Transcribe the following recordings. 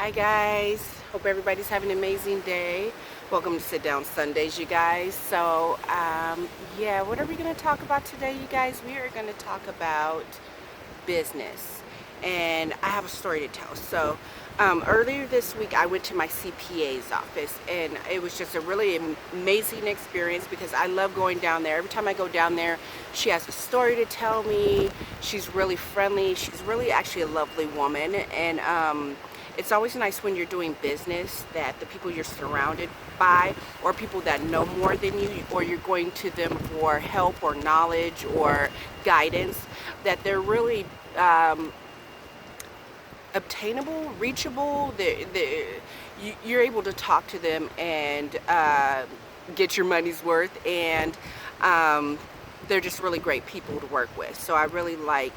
Hi guys, hope everybody's having an amazing day. Welcome to Sit Down Sundays, you guys. So yeah, what are we going to talk about today, you guys? We are going to talk about business, and I have a story to tell. So earlier this week I went to my CPA's office, and it was just a really amazing experience because I love going down there. Every time I go down there, she has a story to tell me. She's really friendly. She's really actually a lovely woman, and it's always nice when you're doing business that the people you're surrounded by, or people that know more than you, or you're going to them for help or knowledge or guidance, that they're really obtainable, reachable. You're able to talk to them and get your money's worth, and they're just really great people to work with. So I really like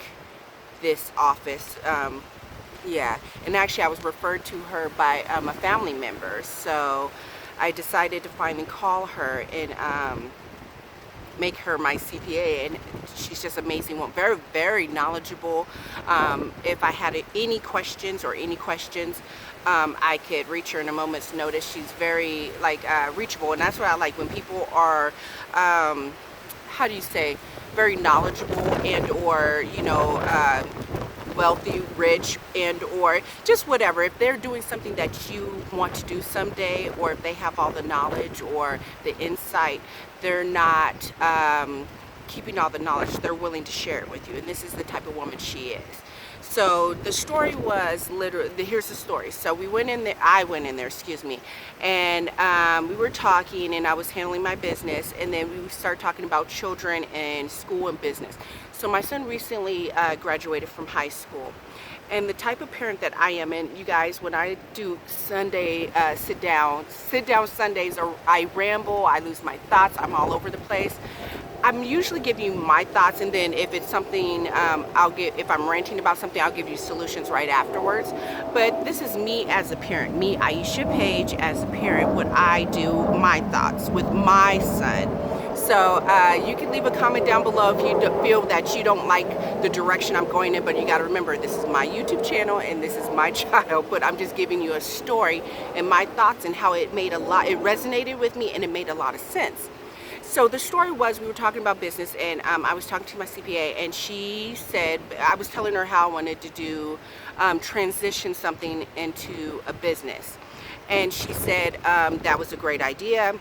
this office. Yeah, and actually I was referred to her by a family member, so I decided to finally call her and make her my CPA, and she's just amazing, very, very knowledgeable. If I had any questions, I could reach her in a moment's notice. She's very reachable, and that's what I like, when people are how do you say, very knowledgeable, and or wealthy, rich, and or just whatever. If they're doing something that you want to do someday, or if they have all the knowledge or the insight, they're not keeping all the knowledge. They're willing to share it with you, and this is the type of woman she is. So the story was literally, here's the story. So I went in there, excuse me, and we were talking, and I was handling my business, and then we started talking about children and school and business. So my son recently graduated from high school, and the type of parent that I am, and you guys, when I do Sunday sit down Sundays, or I ramble, I lose my thoughts, I'm all over the place. I'm usually giving you my thoughts, and then if it's something, if I'm ranting about something, I'll give you solutions right afterwards. But this is me as a parent, me, Aisha Page, as a parent, what I do, my thoughts with my son. So you can leave a comment down below if you feel that you don't like the direction I'm going in, but you got to remember, this is my YouTube channel and this is my child, but I'm just giving you a story and my thoughts, and how it resonated with me, and it made a lot of sense. So the story was, we were talking about business, and I was talking to my CPA, and she said, I was telling her how I wanted to do, transition something into a business. And she said that was a great idea.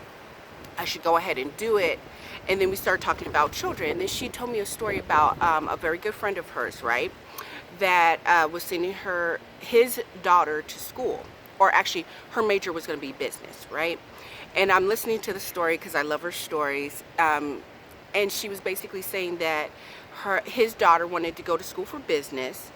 I should go ahead and do it. And then we started talking about children. And then she told me a story about a very good friend of hers, right, that was sending his daughter to school. Or actually, her major was going to be business, right? And I'm listening to the story because I love her stories. And she was basically saying that his daughter wanted to go to school for business.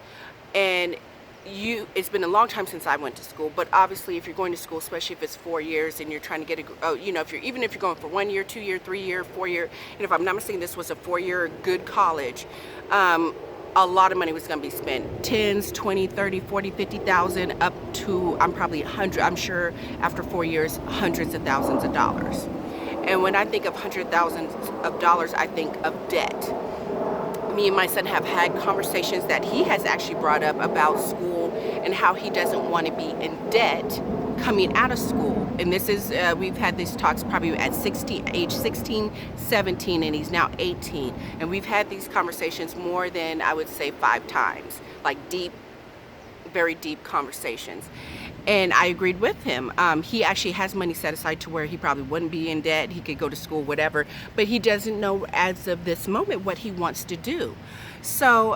And it's been a long time since I went to school, but obviously if you're going to school, especially if it's 4 years and you're trying to get even if you're going for 1 year, 2 year, 3 year, 4 year, and if I'm not mistaken, this was a 4-year good college, a lot of money was going to be spent, 10s, 20, 30, 40, 50,000, up to, I'm probably 100, I'm sure after 4 years, hundreds of thousands of dollars. And when I think of hundreds of thousands of dollars, I think of debt. Me and my son have had conversations that he has actually brought up about school, and how he doesn't want to be in debt coming out of school. And this is, we've had these talks probably at age 16, 17, and he's now 18. And we've had these conversations more than, I would say, 5 times, like deep, very deep conversations. And I agreed with him. He actually has money set aside to where he probably wouldn't be in debt. He could go to school, whatever, but he doesn't know as of this moment what he wants to do. So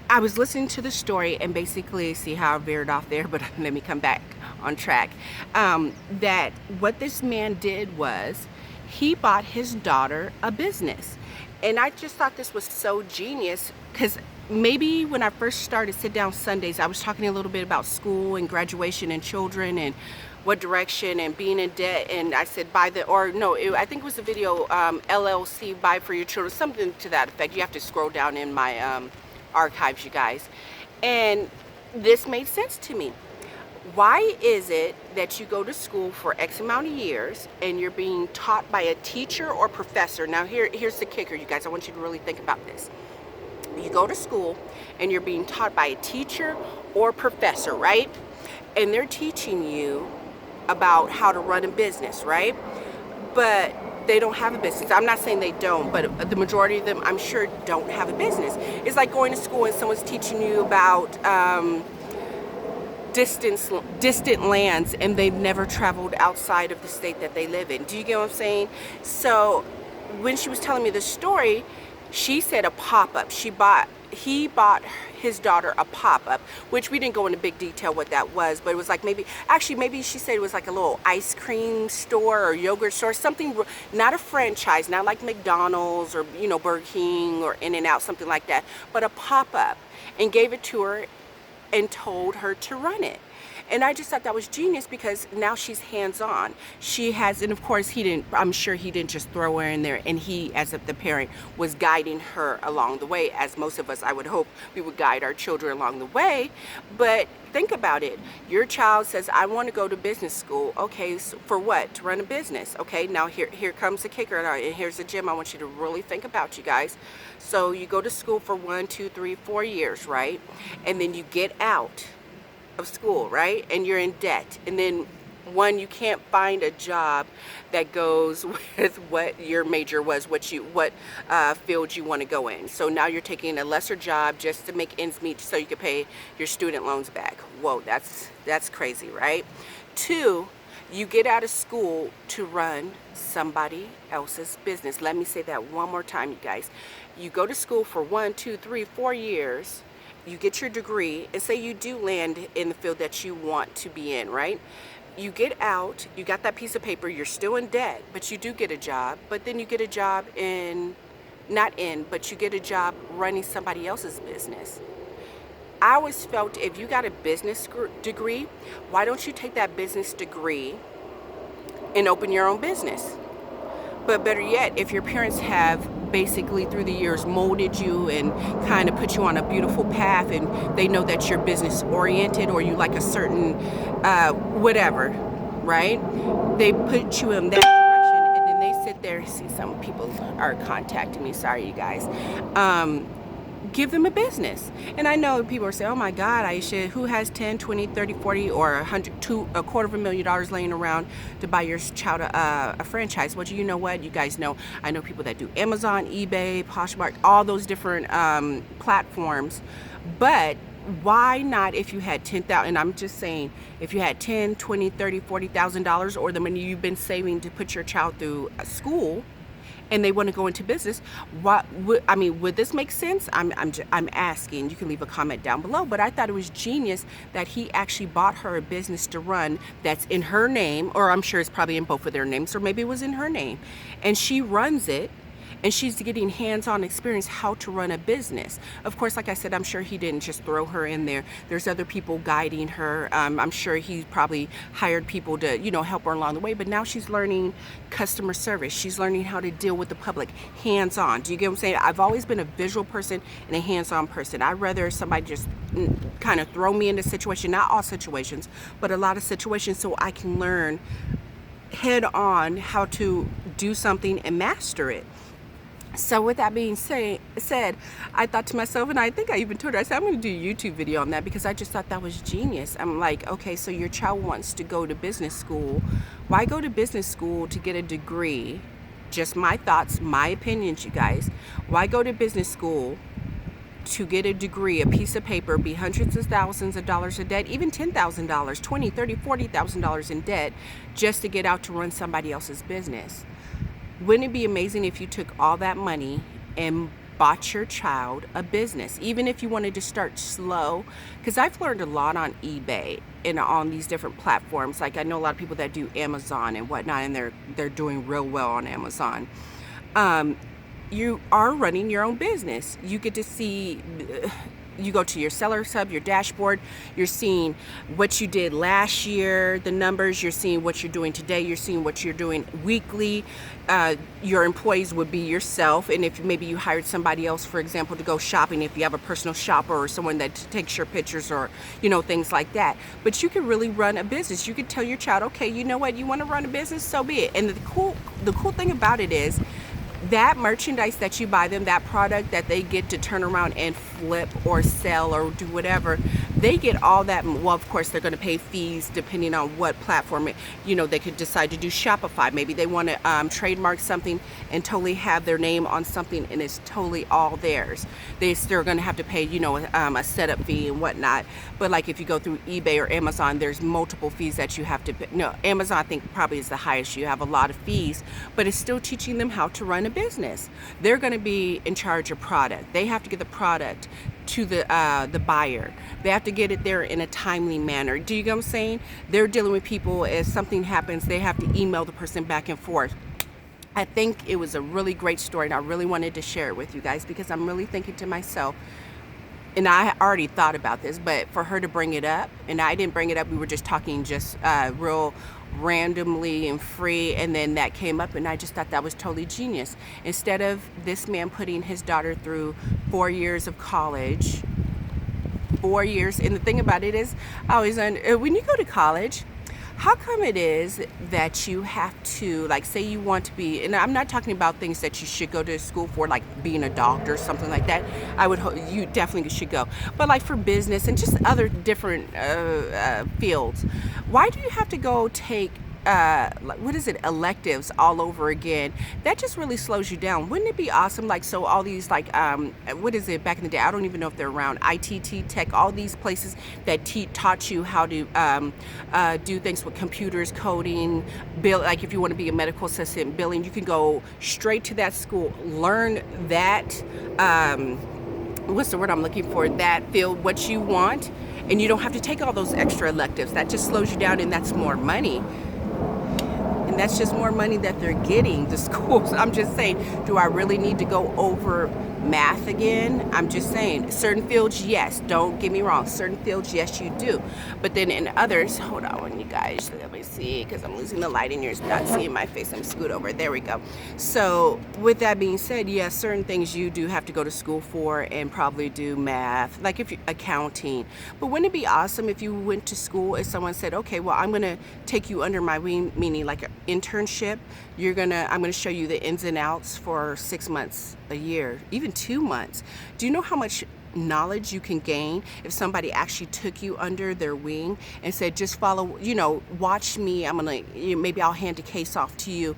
I was listening to the story, and basically, see how I veered off there, but let me come back on track. That what this man did was, he bought his daughter a business. And I just thought this was so genius, because maybe when I first started Sit Down Sundays, I was talking a little bit about school and graduation and children and what direction and being in debt. And I said, I think it was a video, LLC, buy for your children, something to that effect. You have to scroll down in my archives, you guys. And this made sense to me. Why is it that you go to school for X amount of years and you're being taught by a teacher or professor? Now here's the kicker, you guys. I want you to really think about this. You go to school and you're being taught by a teacher or professor, right? and they're teaching you about how to run a business, right? But they don't have a business. I'm not saying they don't, but the majority of them, I'm sure, don't have a business. It's like going to school and someone's teaching you about distant lands, and they've never traveled outside of the state that they live in. Do you get what I'm saying? So when she was telling me this story, she said a pop-up. He bought his daughter a pop-up, which we didn't go into big detail what that was, but it was like maybe she said it was like a little ice cream store or yogurt store, something, not a franchise, not like McDonald's or, you know, Burger King or In-N-Out, something like that, but a pop-up, and gave it to her and told her to run it. And I just thought that was genius, because now she's hands-on. She has, and of course I'm sure he didn't just throw her in there, and he, as the parent, was guiding her along the way, as most of us, I would hope, we would guide our children along the way. But think about it. Your child says, I want to go to business school. Okay, so for what? To run a business. Okay, now here comes the kicker, and here's the gem I want you to really think about, you guys. So you go to school for 1, 2, 3, 4 years, right? And then you get out of school, right? And you're in debt. And then you can't find a job that goes with what your major was, what field you want to go in. So now you're taking a lesser job just to make ends meet so you can pay your student loans back. Whoa, that's crazy, right? 2, you get out of school to run somebody else's business. Let me say that one more time, you guys. You go to school for 1, 2, 3, 4 years. You get your degree, and say you do land in the field that you want to be in, right? You get out, you got that piece of paper, you're still in debt, but you do get a job. But then you get a job but you get a job running somebody else's business. I always felt, if you got a business degree, why don't you take that business degree and open your own business? But better yet, if your parents have basically through the years molded you and kind of put you on a beautiful path, and they know that you're business oriented, or you like a certain whatever, right? They put you in that direction, and then they sit there. See, some people are contacting me. Sorry, you guys. Give them a business. And I know people are saying, oh my God, Aisha, who has 10, 20, 30, 40, or $250,000 laying around to buy your child a franchise? Well, you know what? You guys know, I know people that do Amazon, eBay, Poshmark, all those different platforms. But why not, if you had $10,000, and I'm just saying, if you had $10, 20, 30, $40,000, or the money you've been saving to put your child through school, and they want to go into business, would this make sense? I'm asking. You can leave a comment down below. But I thought it was genius that he actually bought her a business to run that's in her name, or I'm sure it's probably in both of their names, or maybe it was in her name, and she runs it. And she's getting hands-on experience how to run a business. Of course, like I said, I'm sure he didn't just throw her in there. There's other people guiding her. I'm sure he probably hired people to, help her along the way. But now she's learning customer service. She's learning how to deal with the public, hands-on. Do you get what I'm saying? I've always been a visual person and a hands-on person. I'd rather somebody just kind of throw me into a situation, not all situations, but a lot of situations, so I can learn head-on how to do something and master it. So with that being said, I thought to myself, and I think I even told her, I said, I'm going to do a YouTube video on that, because I just thought that was genius. I'm like, okay, so your child wants to go to business school. Why go to business school to get a degree? Just my thoughts, my opinions, you guys. Why go to business school to get a degree, a piece of paper, be hundreds of thousands of dollars in debt, even $10,000, $20,000, $30,000, $40,000 in debt, just to get out to run somebody else's business? Wouldn't it be amazing if you took all that money and bought your child a business, even if you wanted to start slow? Because I've learned a lot on eBay and on these different platforms. Like, I know a lot of people that do Amazon and whatnot, and they're doing real well on Amazon. You are running your own business. You get to see. You go to your seller hub, your dashboard, you're seeing what you did last year, the numbers, you're seeing what you're doing today, you're seeing what you're doing weekly. Your employees would be yourself, and if maybe you hired somebody else, for example, to go shopping, if you have a personal shopper or someone that takes your pictures, or things like that. But you can really run a business. You could tell your child, okay, you know what, you want to run a business, so be it. And the cool thing about it is, that merchandise that you buy them, that product that they get to turn around and flip or sell or do whatever, they get all that. Well, of course, they're going to pay fees depending on what platform, they could decide to do Shopify. Maybe they want to trademark something and totally have their name on something, and it's totally all theirs. They're still going to have to pay, a setup fee and whatnot. But like if you go through eBay or Amazon, there's multiple fees that you have to pay. No, Amazon I think probably is the highest. You have a lot of fees, but it's still teaching them how to run a business. They're going to be in charge of product. They have to get the product to the buyer. They have to get it there in a timely manner. Do you get what I'm saying? They're dealing with people. As something happens, they have to email the person back and forth. I think it was a really great story, and I really wanted to share it with you guys because I'm really thinking to myself, and I already thought about this, but for her to bring it up, and I didn't bring it up, we were just talking just real randomly and free, and then that came up, and I just thought that was totally genius. Instead of this man putting his daughter through 4 years of college, 4 years, and the thing about it is, when you go to college, how come it is that you have to, like, say you want to be, and I'm not talking about things that you should go to school for, like being a doctor or something like that. You definitely should go. But like for business and just other different fields, why do you have to go take electives all over again? That just really slows you down. Wouldn't it be awesome? Like, so all these back in the day, I don't even know if they're around, ITT Tech, all these places that taught you how to do things with computers, coding, like if you want to be a medical assistant, billing, you can go straight to that school, learn that, what's the word I'm looking for, that field, what you want, and you don't have to take all those extra electives. That just slows you down, and that's more money. And that's just more money that they're getting, the schools. I'm just saying, do I really need to go over math again? I'm just saying, certain fields, yes, don't get me wrong. Certain fields, yes, you do. But then in others, hold on, you guys, let me see, because I'm losing the light and you're not seeing my face. I'm scoot over. There we go. So with that being said, yes, certain things you do have to go to school for and probably do math, like if you're accounting. But wouldn't it be awesome if you went to school and someone said, okay, well, I'm going to take you under my wing, meaning like an internship. I'm going to show you the ins and outs for 6 months, a year, even 2 months. Do you know how much knowledge you can gain if somebody actually took you under their wing and said, just follow, watch me, maybe I'll hand a case off to you.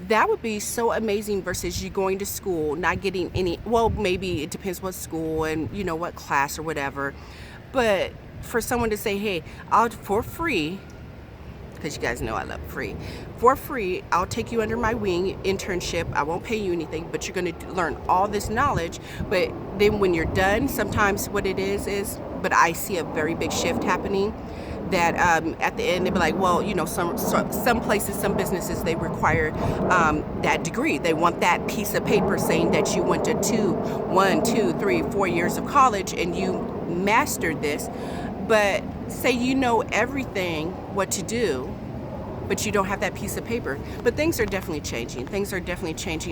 That would be so amazing versus you going to school, not getting any, well, maybe it depends what school and, what class or whatever. But for someone to say, hey, for free, because you guys know I love free. For free, I'll take you under my wing, internship. I won't pay you anything, but you're going to learn all this knowledge. But then when you're done, sometimes what it is, but I see a very big shift happening that at the end, they'll be like, well, some places, some businesses, they require that degree. They want that piece of paper saying that you went to 1, 2, 3, 4 years of college and you mastered this. But say you know everything what to do, but you don't have that piece of paper. But things are definitely changing.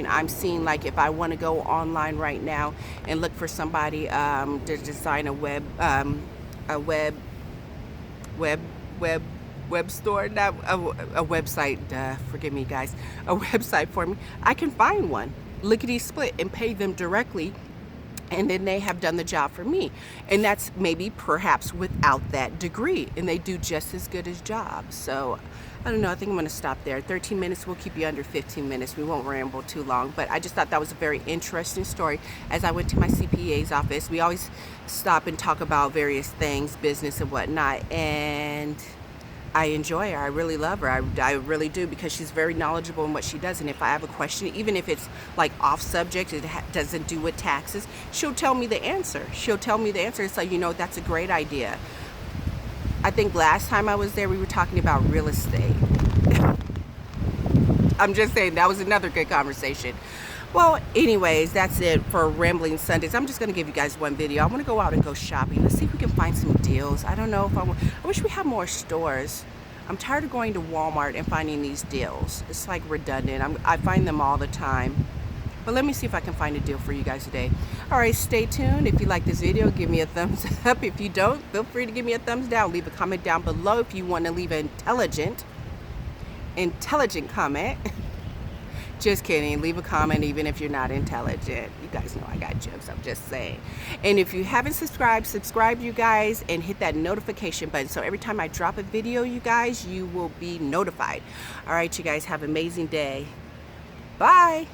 I'm seeing, like, if I want to go online right now and look for somebody to design a web store, not a website, forgive me guys, a website for me, I can find one, lickety split, and pay them directly. And then they have done the job for me. And that's maybe perhaps without that degree. And they do just as good as jobs. So I don't know. I think I'm going to stop there. 13 minutes. We'll keep you under 15 minutes. We won't ramble too long. But I just thought that was a very interesting story. As I went to my CPA's office, we always stop and talk about various things, business and whatnot. And I enjoy her. I really love her. I really do, because she's very knowledgeable in what she does. And if I have a question, even if it's like off subject, it doesn't do with taxes, she'll tell me the answer. It's like, that's a great idea. I think last time I was there, we were talking about real estate. I'm just saying, that was another good conversation. Well, anyways, that's it for Rambling Sundays. I'm just going to give you guys one video. I want to go out and go shopping. Let's see if we can find some deals. I don't know if I wish we had more stores. I'm tired of going to Walmart and finding these deals. It's like redundant. I find them all the time. But let me see if I can find a deal for you guys today. All right, stay tuned. If you like this video, give me a thumbs up. If you don't, feel free to give me a thumbs down. Leave a comment down below if you want to leave an intelligent comment. Just kidding. Leave a comment even if you're not intelligent. You guys know I got jokes. I'm just saying. And if you haven't subscribed, subscribe, you guys, and hit that notification button. So every time I drop a video, you guys, you will be notified. All right, you guys, have an amazing day. Bye.